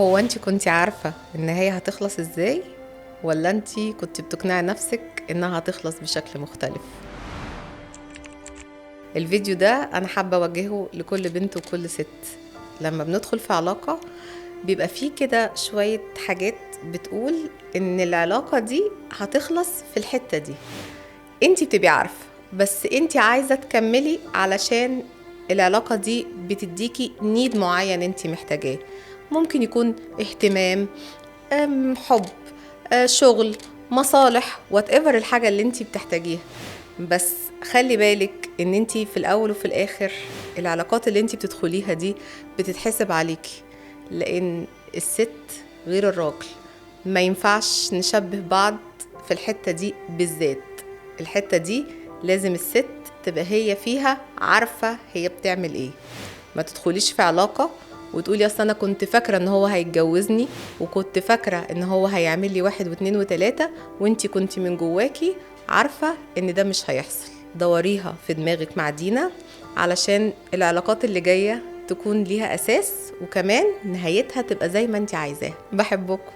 هو انت كنت عارفة ان هي هتخلص ازاي، ولا انت كنت بتقنعي نفسك انها هتخلص بشكل مختلف؟ الفيديو ده انا حابة اوجهه لكل بنت وكل ست. لما بندخل في علاقة بيبقى فيه كده شوية حاجات بتقول ان العلاقة دي هتخلص في الحتة دي. انت بتبقي عارفة، بس انت عايزة تكملي علشان العلاقة دي بتديكي نيد معين انت محتاجاه. ممكن يكون اهتمام، حب، شغل، مصالح، whatever الحاجة اللي انتي بتحتاجيها. بس خلي بالك ان انتي في الاول وفي الاخر العلاقات اللي انتي بتدخليها دي بتتحسب عليكي، لان الست غير الراجل. ما ينفعش نشبه بعض في الحتة دي بالذات. الحتة دي لازم الست تبقى هي فيها عارفة هي بتعمل ايه. ما تدخليش في علاقة وتقولي اصل انا كنت فاكرة ان هو هيتجوزني، وكنت فاكرة ان هو هيعمل لي 1 و2 و3، وانتي كنتي من جواكي عارفة ان ده مش هيحصل. دوريها في دماغك مع دينا علشان العلاقات اللي جاية تكون ليها اساس، وكمان نهايتها تبقى زي ما انتي عايزاها. بحبكم.